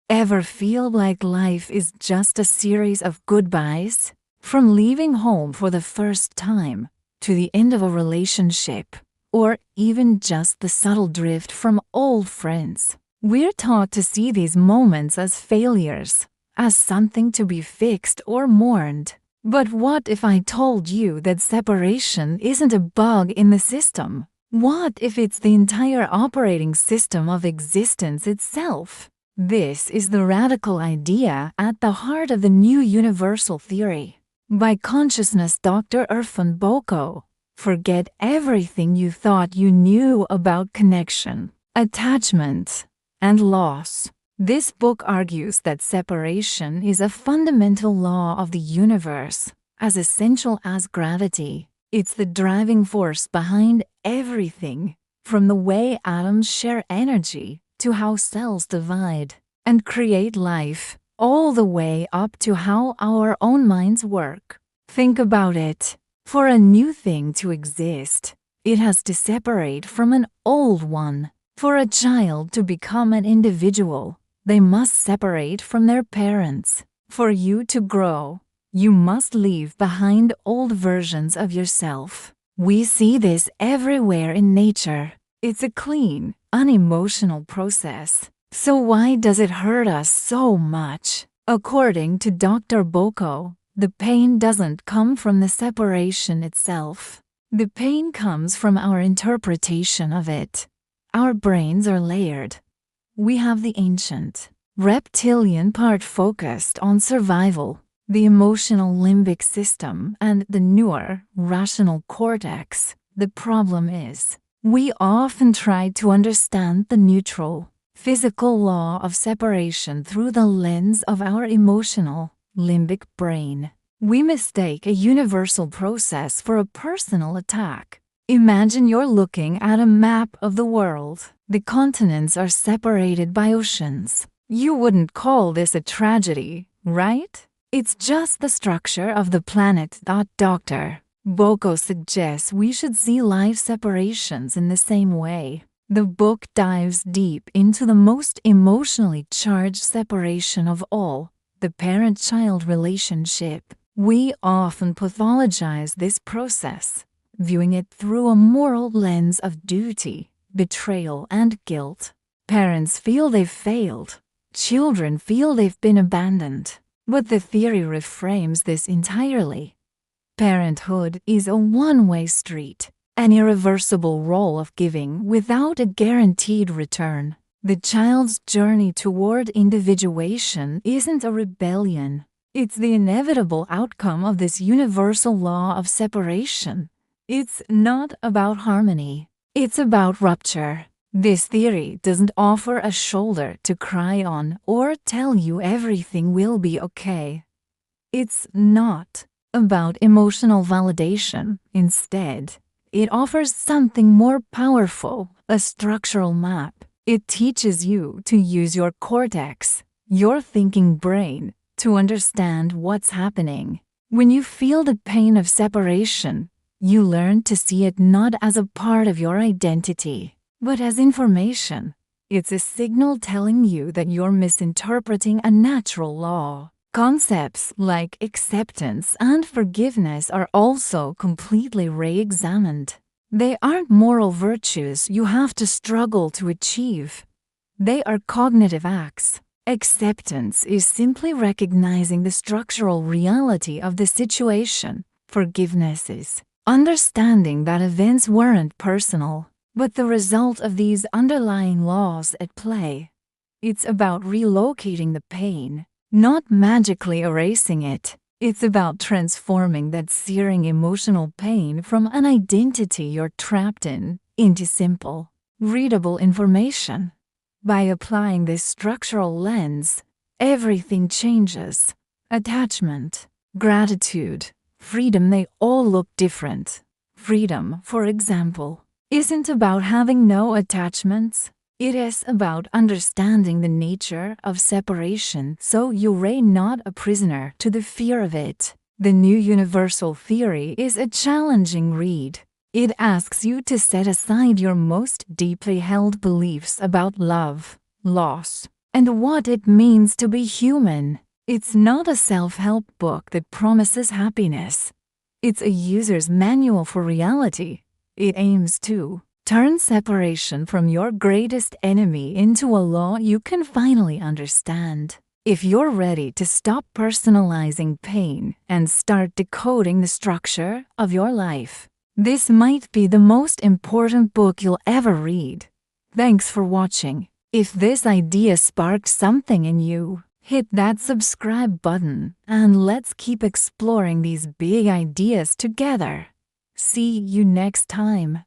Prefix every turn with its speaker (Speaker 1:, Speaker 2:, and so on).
Speaker 1: Ever feel like life is just a series of goodbyes? From leaving home for the first time, to the end of a relationship, or even just the subtle drift from old friends. We're taught to see these moments as failures, as something to be fixed or mourned. But what if I told you that separation isn't a bug in the system? What if it's the entire operating system of existence itself? This is the radical idea at the heart of the new universal theory. By consciousness Dr. Irfan Boko. Forget everything you thought you knew about connection, attachment, and loss. This book argues that separation is a fundamental law of the universe, as essential as gravity. It's the driving force behind everything, from the way atoms share energy to how cells divide and create life, all the way up to how our own minds work. Think about it. For a new thing to exist, it has to separate from an old one. For a child to become an individual, they must separate from their parents. For you to grow, you must leave behind old versions of yourself. We see this everywhere in nature. It's a clean, unemotional process. So why does it hurt us so much? According to Dr. Boko, the pain doesn't come from the separation itself. The pain comes from our interpretation of it. Our brains are layered. We have the ancient, reptilian part focused on survival, the emotional limbic system, and the newer, rational cortex. The problem is, we often try to understand the neutral, physical law of separation through the lens of our emotional, limbic brain. We mistake a universal process for a personal attack. Imagine you're looking at a map of the world. The continents are separated by oceans. You wouldn't call this a tragedy, right? It's just the structure of the planet. Dr. Boko suggests we should see life separations in the same way. The book dives deep into the most emotionally charged separation of all, the parent-child relationship. We often pathologize this process, viewing it through a moral lens of duty, betrayal, and guilt. Parents feel they've failed. Children feel they've been abandoned. But the theory reframes this entirely. Parenthood is a one-way street, an irreversible role of giving without a guaranteed return. The child's journey toward individuation isn't a rebellion. It's the inevitable outcome of this universal law of separation. It's not about harmony. It's about rupture. This theory doesn't offer a shoulder to cry on or tell you everything will be okay. It's not about emotional validation. Instead, it offers something more powerful, a structural map. It teaches you to use your cortex, your thinking brain, to understand what's happening. When you feel the pain of separation, you learn to see it not as a part of your identity, but as information. It's a signal telling you that you're misinterpreting a natural law. Concepts like acceptance and forgiveness are also completely re-examined. They aren't moral virtues you have to struggle to achieve. They are cognitive acts. Acceptance is simply recognizing the structural reality of the situation. Forgiveness is understanding that events weren't personal, but the result of these underlying laws at play. It's about relocating the pain, not magically erasing it. It's about transforming that searing emotional pain from an identity you're trapped in into simple, readable information. By applying this structural lens, everything changes. Attachment, gratitude, freedom, they all look different. Freedom, for example, isn't about having no attachments. It is about understanding the nature of separation so you're not a prisoner to the fear of it. The new universal theory is a challenging read. It asks you to set aside your most deeply held beliefs about love, loss, and what it means to be human. It's not a self-help book that promises happiness. It's a user's manual for reality. It aims to turn separation from your greatest enemy into a law you can finally understand. If you're ready to stop personalizing pain and start decoding the structure of your life, this might be the most important book you'll ever read. Thanks for watching. If this idea sparked something in you, hit that subscribe button and let's keep exploring these big ideas together. See you next time.